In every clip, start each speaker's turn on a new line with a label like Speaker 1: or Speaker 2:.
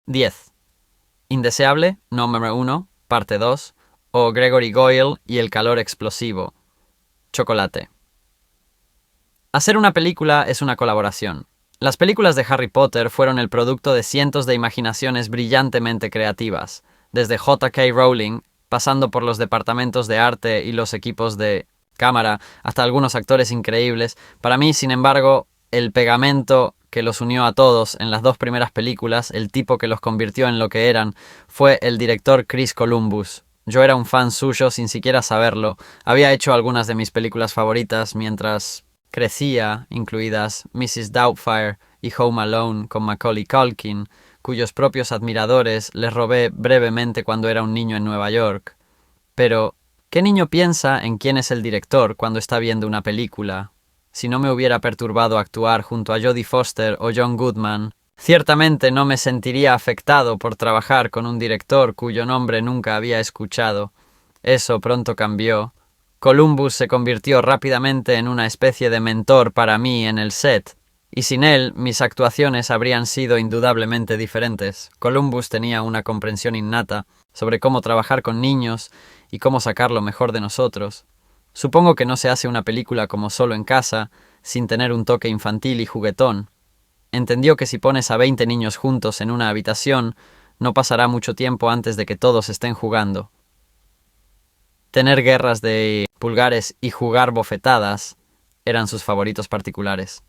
Speaker 1: 10. Indeseable, número 1, parte 2, o Gregory Goyle y el calor explosivo. Chocolate. Hacer una película es una colaboración. Las películas de Harry Potter fueron el producto de cientos de imaginaciones brillantemente creativas, desde J.K. Rowling, pasando por los departamentos de arte y los equipos de cámara, hasta algunos actores increíbles. Para mí, sin embargo, el pegamento que los unió a todos en las dos primeras películas, el tipo que los convirtió en lo que eran, fue el director Chris Columbus. Yo era un fan suyo sin siquiera saberlo. Había hecho algunas de mis películas favoritas mientras crecía, incluidas Mrs. Doubtfire y Home Alone con Macaulay Culkin, cuyos propios admiradores les robé brevemente cuando era un niño en Nueva York. Pero, ¿qué niño piensa en quién es el director cuando está viendo una película? Si no me hubiera perturbado actuar junto a Jodie Foster o John Goodman, ciertamente no me sentiría afectado por trabajar con un director cuyo nombre nunca había escuchado. Eso pronto cambió. Columbus se convirtió rápidamente en una especie de mentor para mí en el set, y sin él mis actuaciones habrían sido indudablemente diferentes. Columbus tenía una comprensión innata sobre cómo trabajar con niños y cómo sacar lo mejor de nosotros. Supongo que no se hace una película como Solo en casa, sin tener un toque infantil y juguetón. Entendió que si pones a 20 niños juntos en una habitación, no pasará mucho tiempo antes de que todos estén jugando. Tener guerras de pulgares y jugar bofetadas eran sus favoritos particulares.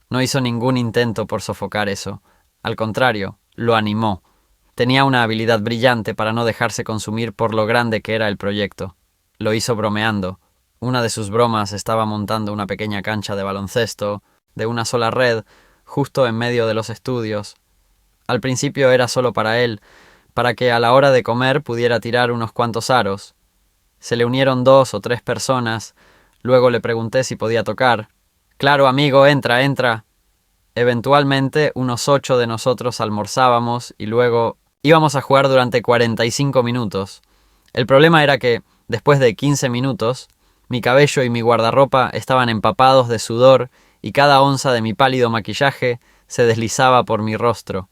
Speaker 1: No hizo ningún intento por sofocar eso. Al contrario, lo animó. Tenía una habilidad brillante para no dejarse consumir por lo grande que era el proyecto. Lo hizo bromeando. Una de sus bromas estaba montando una pequeña cancha de baloncesto, de una sola red, justo en medio de los estudios. Al principio era solo para él, para que a la hora de comer pudiera tirar unos cuantos aros. Se le unieron 2 o 3 personas. Luego le pregunté si podía tocar. «Claro, amigo, entra, entra». Eventualmente, unos 8 de nosotros almorzábamos y luego íbamos a jugar durante 45 minutos. El problema era que, después de 15 minutos, mi cabello y mi guardarropa estaban empapados de sudor y cada onza de mi pálido maquillaje se deslizaba por mi rostro.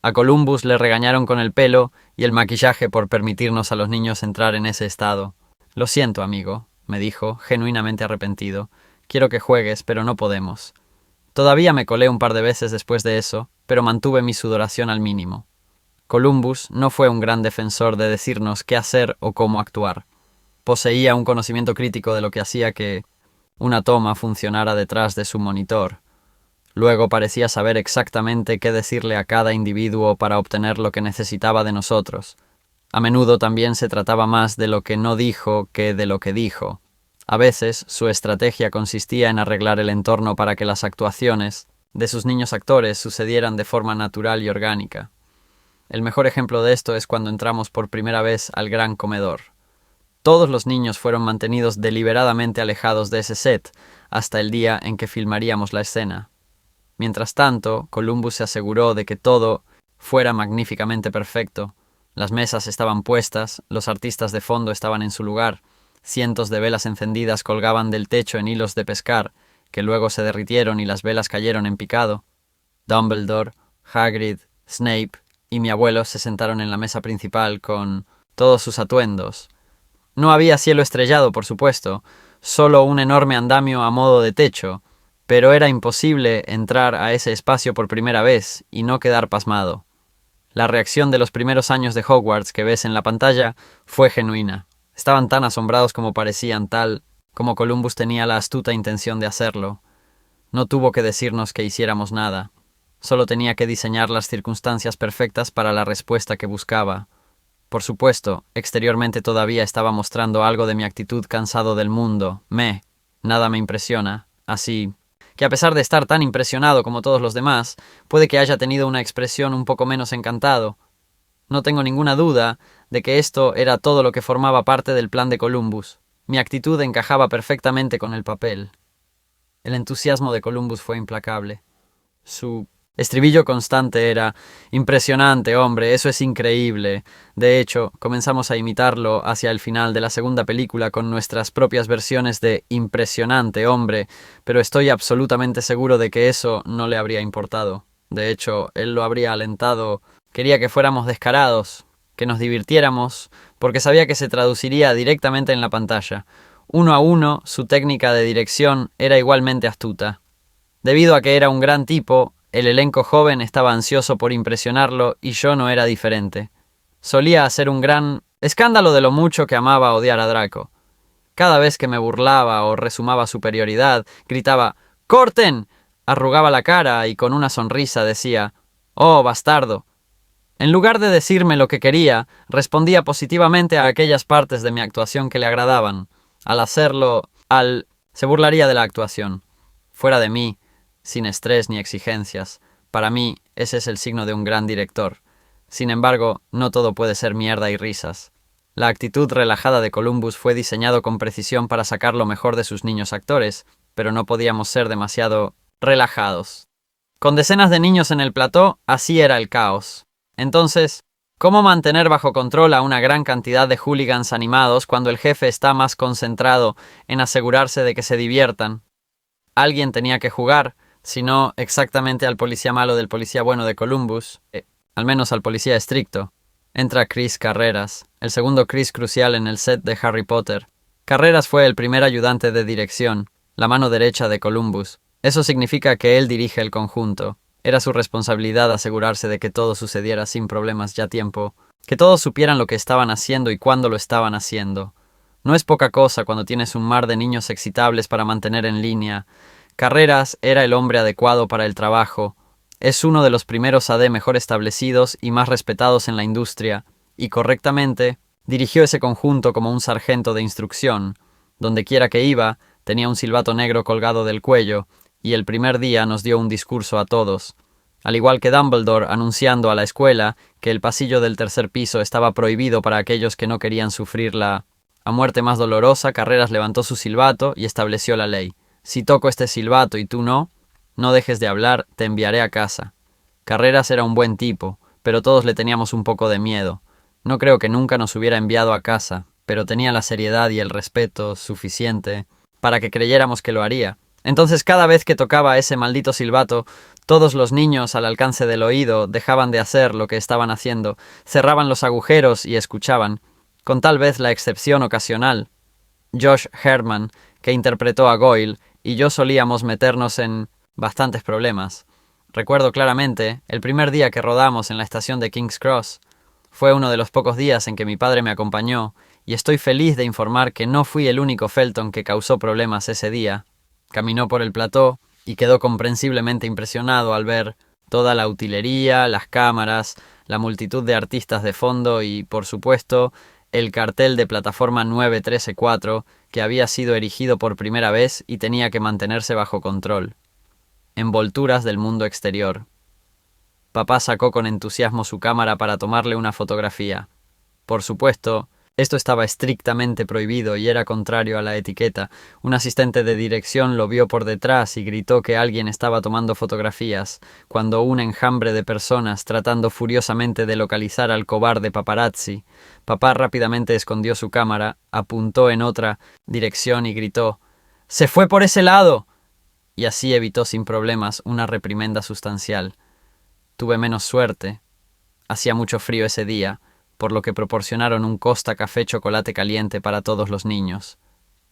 Speaker 1: A Columbus le regañaron con el pelo y el maquillaje por permitirnos a los niños entrar en ese estado. «Lo siento, amigo», me dijo, genuinamente arrepentido. «Quiero que juegues, pero no podemos». Todavía me colé un par de veces después de eso, pero mantuve mi sudoración al mínimo. Columbus no fue un gran defensor de decirnos qué hacer o cómo actuar. Poseía un conocimiento crítico de lo que hacía que una toma funcionara detrás de su monitor. Luego parecía saber exactamente qué decirle a cada individuo para obtener lo que necesitaba de nosotros. A menudo también se trataba más de lo que no dijo que de lo que dijo. A veces su estrategia consistía en arreglar el entorno para que las actuaciones de sus niños actores sucedieran de forma natural y orgánica. El mejor ejemplo de esto es cuando entramos por primera vez al gran comedor. Todos los niños fueron mantenidos deliberadamente alejados de ese set hasta el día en que filmaríamos la escena. Mientras tanto, Columbus se aseguró de que todo fuera magníficamente perfecto. Las mesas estaban puestas, los artistas de fondo estaban en su lugar, cientos de velas encendidas colgaban del techo en hilos de pescar, que luego se derritieron y las velas cayeron en picado. Dumbledore, Hagrid, Snape y mi abuelo se sentaron en la mesa principal con todos sus atuendos. No había cielo estrellado, por supuesto, solo un enorme andamio a modo de techo, pero era imposible entrar a ese espacio por primera vez y no quedar pasmado. La reacción de los primeros años de Hogwarts que ves en la pantalla fue genuina. Estaban tan asombrados como parecían, tal como Columbus tenía la astuta intención de hacerlo. No tuvo que decirnos que hiciéramos nada. Solo tenía que diseñar las circunstancias perfectas para la respuesta que buscaba. Por supuesto, exteriormente todavía estaba mostrando algo de mi actitud cansado del mundo. Nada me impresiona. Así que a pesar de estar tan impresionado como todos los demás, puede que haya tenido una expresión un poco menos encantado. No tengo ninguna duda de que esto era todo lo que formaba parte del plan de Columbus. Mi actitud encajaba perfectamente con el papel. El entusiasmo de Columbus fue implacable. Su estribillo constante era: «Impresionante, hombre, eso es increíble». De hecho, comenzamos a imitarlo hacia el final de la segunda película con nuestras propias versiones de «Impresionante, hombre», pero estoy absolutamente seguro de que eso no le habría importado. De hecho, él lo habría alentado. Quería que fuéramos descarados, que nos divirtiéramos, porque sabía que se traduciría directamente en la pantalla. Uno a uno, su técnica de dirección era igualmente astuta. Debido a que era un gran tipo, el elenco joven estaba ansioso por impresionarlo y yo no era diferente. Solía hacer un gran escándalo de lo mucho que amaba odiar a Draco. Cada vez que me burlaba o resumaba superioridad, gritaba «¡Corten!», arrugaba la cara y con una sonrisa decía «¡Oh, bastardo!». En lugar de decirme lo que quería, respondía positivamente a aquellas partes de mi actuación que le agradaban. Al hacerlo, se burlaría de la actuación. Fuera de mí, sin estrés ni exigencias. Para mí, ese es el signo de un gran director. Sin embargo, no todo puede ser mierda y risas. La actitud relajada de Columbus fue diseñado con precisión para sacar lo mejor de sus niños actores, pero no podíamos ser demasiado relajados. Con decenas de niños en el plató, así era el caos. Entonces, ¿cómo mantener bajo control a una gran cantidad de hooligans animados cuando el jefe está más concentrado en asegurarse de que se diviertan? Alguien tenía que jugar, si no exactamente al policía malo del policía bueno de Columbus, al menos al policía estricto. Entra Chris Carreras, el segundo Chris crucial en el set de Harry Potter. Carreras fue el primer ayudante de dirección, la mano derecha de Columbus. Eso significa que él dirige el conjunto. Era su responsabilidad asegurarse de que todo sucediera sin problemas ya a tiempo, que todos supieran lo que estaban haciendo y cuándo lo estaban haciendo. No es poca cosa cuando tienes un mar de niños excitables para mantener en línea. Carreras era el hombre adecuado para el trabajo. Es uno de los primeros AD mejor establecidos y más respetados en la industria, y correctamente dirigió ese conjunto como un sargento de instrucción. Donde quiera que iba, tenía un silbato negro colgado del cuello, y el primer día nos dio un discurso a todos. Al igual que Dumbledore anunciando a la escuela que el pasillo del tercer piso estaba prohibido para aquellos que no querían sufrir la muerte más dolorosa, Carreras levantó su silbato y estableció la ley. Si toco este silbato y tú no dejes de hablar, te enviaré a casa. Carreras era un buen tipo, pero todos le teníamos un poco de miedo. No creo que nunca nos hubiera enviado a casa, pero tenía la seriedad y el respeto suficiente para que creyéramos que lo haría. Entonces cada vez que tocaba ese maldito silbato, todos los niños al alcance del oído dejaban de hacer lo que estaban haciendo, cerraban los agujeros y escuchaban, con tal vez la excepción ocasional. Josh Herman, que interpretó a Goyle, y yo solíamos meternos en bastantes problemas. Recuerdo claramente el primer día que rodamos en la estación de King's Cross. Fue uno de los pocos días en que mi padre me acompañó, y estoy feliz de informar que no fui el único Felton que causó problemas ese día. Caminó por el plató y quedó comprensiblemente impresionado al ver toda la utilería, las cámaras, la multitud de artistas de fondo y, por supuesto, el cartel de plataforma 913-4 que había sido erigido por primera vez y tenía que mantenerse bajo control. Envolturas del mundo exterior. Papá sacó con entusiasmo su cámara para tomarle una fotografía. Por supuesto, esto estaba estrictamente prohibido y era contrario a la etiqueta. Un asistente de dirección lo vio por detrás y gritó que alguien estaba tomando fotografías, cuando un enjambre de personas tratando furiosamente de localizar al cobarde paparazzi. Papá rápidamente escondió su cámara, apuntó en otra dirección y gritó «¡Se fue por ese lado!», y así evitó sin problemas una reprimenda sustancial. Tuve menos suerte. Hacía mucho frío ese día, por lo que proporcionaron un Costa Café chocolate caliente para todos los niños.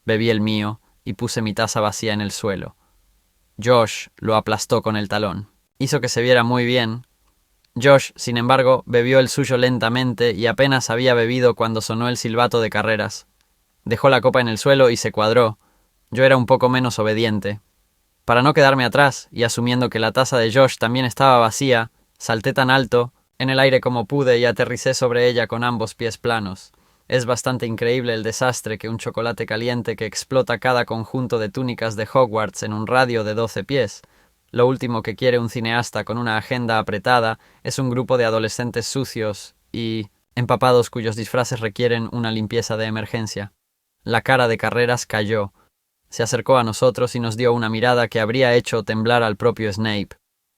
Speaker 1: Bebí el mío y puse mi taza vacía en el suelo. Josh lo aplastó con el talón. Hizo que se viera muy bien. Josh, sin embargo, bebió el suyo lentamente y apenas había bebido cuando sonó el silbato de Carreras. Dejó la copa en el suelo y se cuadró. Yo era un poco menos obediente. Para no quedarme atrás, y asumiendo que la taza de Josh también estaba vacía, salté tan alto en el aire como pude y aterricé sobre ella con ambos pies planos. Es bastante increíble el desastre que un chocolate caliente que explota cada conjunto de túnicas de Hogwarts en un radio de 12 pies. Lo último que quiere un cineasta con una agenda apretada es un grupo de adolescentes sucios y empapados cuyos disfraces requieren una limpieza de emergencia. La cara de Carreras cayó. Se acercó a nosotros y nos dio una mirada que habría hecho temblar al propio Snape.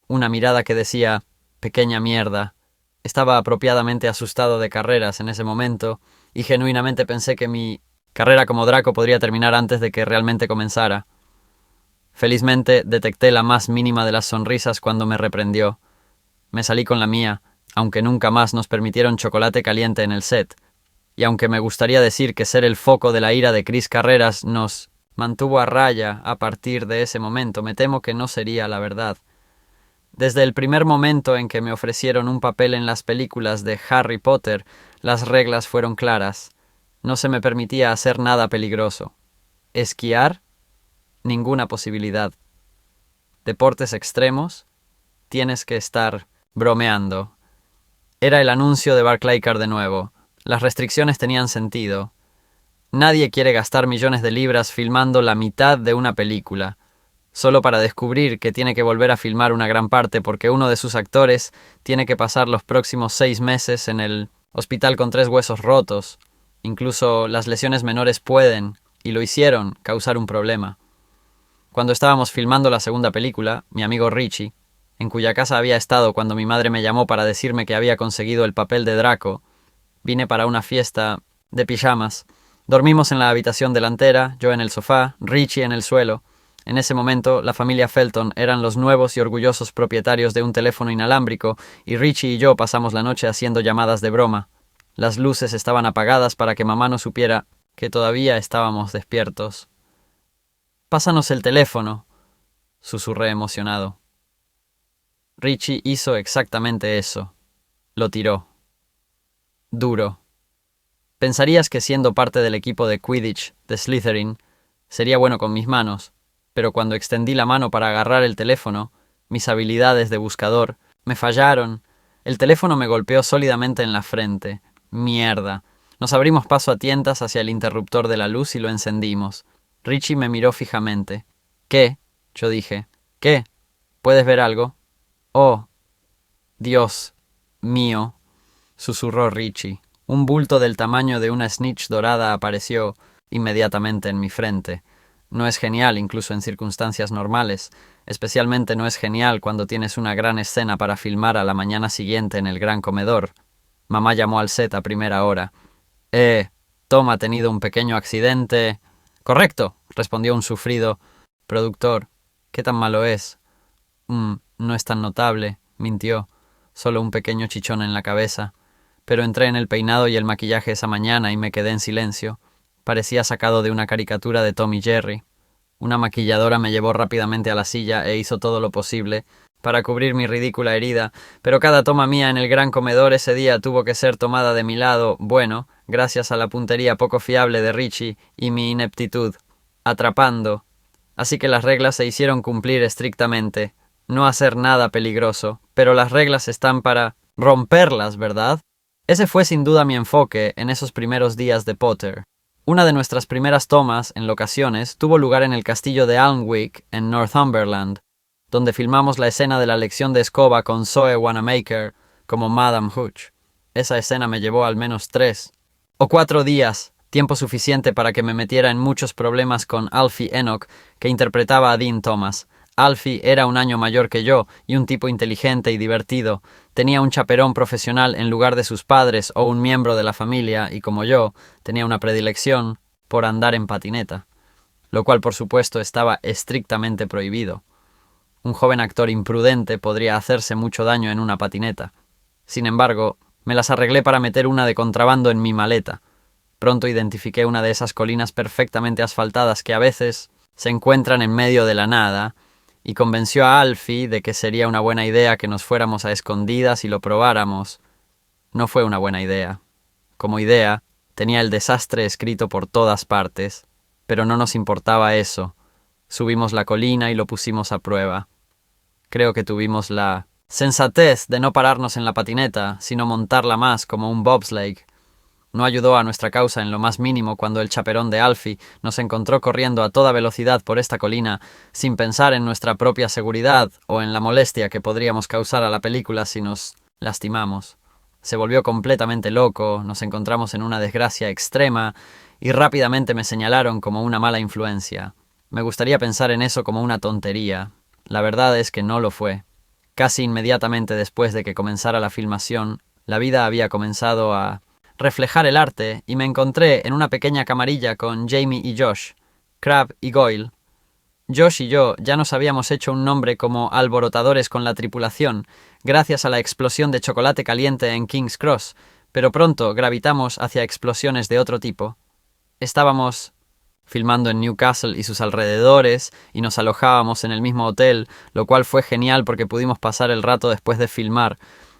Speaker 1: Una mirada que decía, «pequeña mierda». Estaba apropiadamente asustado de Carreras en ese momento, y genuinamente pensé que mi carrera como Draco podría terminar antes de que realmente comenzara. Felizmente detecté la más mínima de las sonrisas cuando me reprendió. Me salí con la mía, aunque nunca más nos permitieron chocolate caliente en el set. Y aunque me gustaría decir que ser el foco de la ira de Chris Carreras nos mantuvo a raya a partir de ese momento, me temo que no sería la verdad. Desde el primer momento en que me ofrecieron un papel en las películas de Harry Potter, las reglas fueron claras. No se me permitía hacer nada peligroso. Esquiar, ninguna posibilidad. Deportes extremos, tienes que estar bromeando. Era el anuncio de Barclaycard de nuevo. Las restricciones tenían sentido. Nadie quiere gastar millones de libras filmando la mitad de una película, solo para descubrir que tiene que volver a filmar una gran parte porque uno de sus actores tiene que pasar los próximos 6 meses en el hospital con 3 huesos rotos. Incluso las lesiones menores pueden, y lo hicieron, causar un problema. Cuando estábamos filmando la segunda película, mi amigo Richie, en cuya casa había estado cuando mi madre me llamó para decirme que había conseguido el papel de Draco, vine para una fiesta de pijamas. Dormimos en la habitación delantera, yo en el sofá, Richie en el suelo. En ese momento, la familia Felton eran los nuevos y orgullosos propietarios de un teléfono inalámbrico, y Richie y yo pasamos la noche haciendo llamadas de broma. Las luces estaban apagadas para que mamá no supiera que todavía estábamos despiertos. «Pásanos el teléfono», susurré emocionado. Richie hizo exactamente eso. Lo tiró. Duro. Pensarías que siendo parte del equipo de Quidditch de Slytherin, sería bueno con mis manos, pero cuando extendí la mano para agarrar el teléfono, mis habilidades de buscador me fallaron. El teléfono me golpeó sólidamente en la frente. Mierda. Nos abrimos paso a tientas hacia el interruptor de la luz y lo encendimos. Richie me miró fijamente. «¿Qué?», yo dije. «¿Qué? ¿Puedes ver algo?» «Oh, Dios mío», susurró Richie. Un bulto del tamaño de una snitch dorada apareció inmediatamente en mi frente. No es genial incluso en circunstancias normales. Especialmente no es genial cuando tienes una gran escena para filmar a la mañana siguiente en el gran comedor. Mamá llamó al set a primera hora. Tom ha tenido un pequeño accidente. «Correcto», respondió un sufrido productor. «¿Qué tan malo es?» No es tan notable», mintió. «Solo un pequeño chichón en la cabeza». Pero entré en el peinado y el maquillaje esa mañana y me quedé en silencio. Parecía sacado de una caricatura de Tom y Jerry. Una maquilladora me llevó rápidamente a la silla e hizo todo lo posible para cubrir mi ridícula herida, pero cada toma mía en el gran comedor ese día tuvo que ser tomada de mi lado, bueno, gracias a la puntería poco fiable de Richie y mi ineptitud, atrapando. Así que las reglas se hicieron cumplir estrictamente. No hacer nada peligroso, pero las reglas están para romperlas, ¿verdad? Ese fue sin duda mi enfoque en esos primeros días de Potter. Una de nuestras primeras tomas, en locaciones, tuvo lugar en el castillo de Alnwick, en Northumberland, donde filmamos la escena de la lección de escoba con Zoe Wanamaker como Madame Hooch. Esa escena me llevó al menos 3 o 4 días, tiempo suficiente para que me metiera en muchos problemas con Alfie Enoch, que interpretaba a Dean Thomas. Alfie era un año mayor que yo y un tipo inteligente y divertido. Tenía un chaperón profesional en lugar de sus padres o un miembro de la familia y, como yo, tenía una predilección por andar en patineta, lo cual por supuesto estaba estrictamente prohibido. Un joven actor imprudente podría hacerse mucho daño en una patineta. Sin embargo, me las arreglé para meter una de contrabando en mi maleta. Pronto identifiqué una de esas colinas perfectamente asfaltadas que a veces se encuentran en medio de la nada, y convenció a Alfie de que sería una buena idea que nos fuéramos a escondidas y lo probáramos. No fue una buena idea. Como idea, tenía el desastre escrito por todas partes, pero no nos importaba eso. Subimos la colina y lo pusimos a prueba. Creo que tuvimos la sensatez de no pararnos en la patineta, sino montarla más como un bobsleigh. No ayudó a nuestra causa en lo más mínimo cuando el chaperón de Alfie nos encontró corriendo a toda velocidad por esta colina sin pensar en nuestra propia seguridad o en la molestia que podríamos causar a la película si nos lastimamos. Se volvió completamente loco, nos encontramos en una desgracia extrema y rápidamente me señalaron como una mala influencia. Me gustaría pensar en eso como una tontería. La verdad es que no lo fue. Casi inmediatamente después de que comenzara la filmación, la vida había comenzado a reflejar el arte y me encontré en una pequeña camarilla con Jamie y Josh, Crabbe y Goyle. Josh y yo ya nos habíamos hecho un nombre como alborotadores con la tripulación, gracias a la explosión de chocolate caliente en King's Cross, pero pronto gravitamos hacia explosiones de otro tipo. Estábamos filmando en Newcastle y sus alrededores, y nos alojábamos en el mismo hotel, lo cual fue genial porque pudimos pasar el rato después de filmar.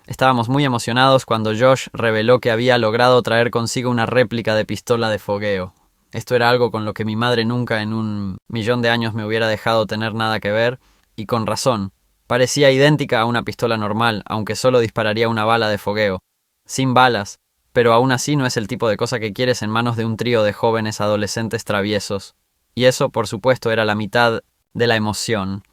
Speaker 1: Estábamos muy emocionados cuando Josh reveló que había logrado traer consigo una réplica de pistola de fogueo. Esto era algo con lo que mi madre nunca en 1.000.000 de años me hubiera dejado tener nada que ver, y con razón. Parecía idéntica a una pistola normal, aunque solo dispararía una bala de fogueo. Sin balas, pero aún así no es el tipo de cosa que quieres en manos de un trío de jóvenes adolescentes traviesos. Y eso, por supuesto, era la mitad de la emoción.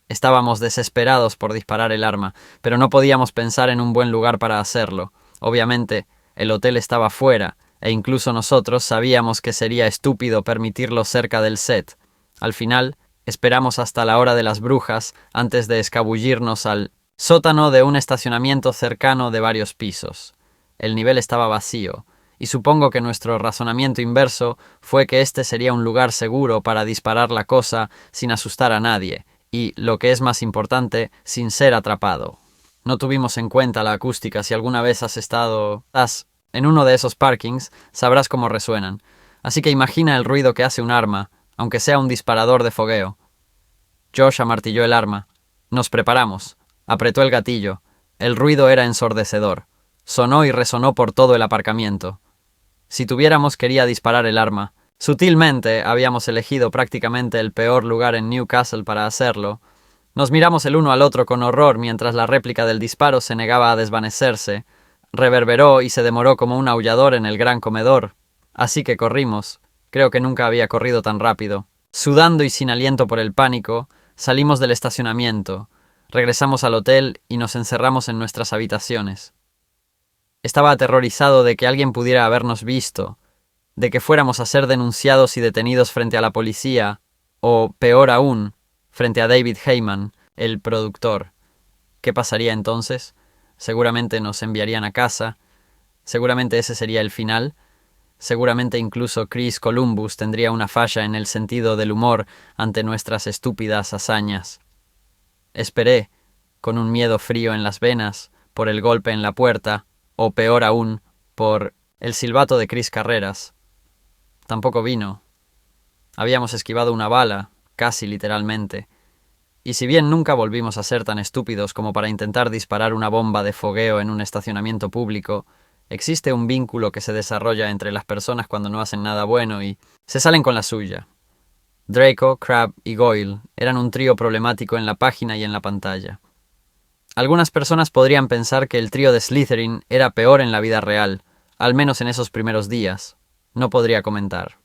Speaker 1: Estábamos desesperados por disparar el arma, pero no podíamos pensar en un buen lugar para hacerlo. Obviamente, el hotel estaba fuera, e incluso nosotros sabíamos que sería estúpido permitirlo cerca del set. Al final, esperamos hasta la hora de las brujas antes de escabullirnos al sótano de un estacionamiento cercano de varios pisos. El nivel estaba vacío, y supongo que nuestro razonamiento inverso fue que este sería un lugar seguro para disparar la cosa sin asustar a nadie, y, lo que es más importante, sin ser atrapado. No tuvimos en cuenta la acústica. Si alguna vez has estado en uno de esos parkings, sabrás cómo resuenan. Así que imagina el ruido que hace un arma, aunque sea un disparador de fogueo. Josh amartilló el arma. Nos preparamos. Apretó el gatillo. El ruido era ensordecedor. Sonó y resonó por todo el aparcamiento. Si tuviéramos quería disparar el arma. Sutilmente habíamos elegido prácticamente el peor lugar en Newcastle para hacerlo. Nos miramos el uno al otro con horror mientras la réplica del disparo se negaba a desvanecerse. Reverberó y se demoró como un aullador en el gran comedor. Así que corrimos. Creo que nunca había corrido tan rápido. Sudando y sin aliento por el pánico, salimos del estacionamiento, regresamos al hotel y nos encerramos en nuestras habitaciones. Estaba aterrorizado de que alguien pudiera habernos visto, de que fuéramos a ser denunciados y detenidos frente a la policía, o, peor aún, frente a David Heyman, el productor. ¿Qué pasaría entonces? Seguramente nos enviarían a casa. Seguramente ese sería el final. Seguramente incluso Chris Columbus tendría una falla en el sentido del humor ante nuestras estúpidas hazañas. Esperé, con un miedo frío en las venas, por el golpe en la puerta, o peor aún, por el silbato de Chris Carreras. Tampoco vino. Habíamos esquivado una bala, casi literalmente. Y si bien nunca volvimos a ser tan estúpidos como para intentar disparar una bomba de fogueo en un estacionamiento público, existe un vínculo que se desarrolla entre las personas cuando no hacen nada bueno y se salen con la suya. Draco, Crabbe y Goyle eran un trío problemático en la página y en la pantalla. Algunas personas podrían pensar que el trío de Slytherin era peor en la vida real, al menos en esos primeros días. No podría comentar.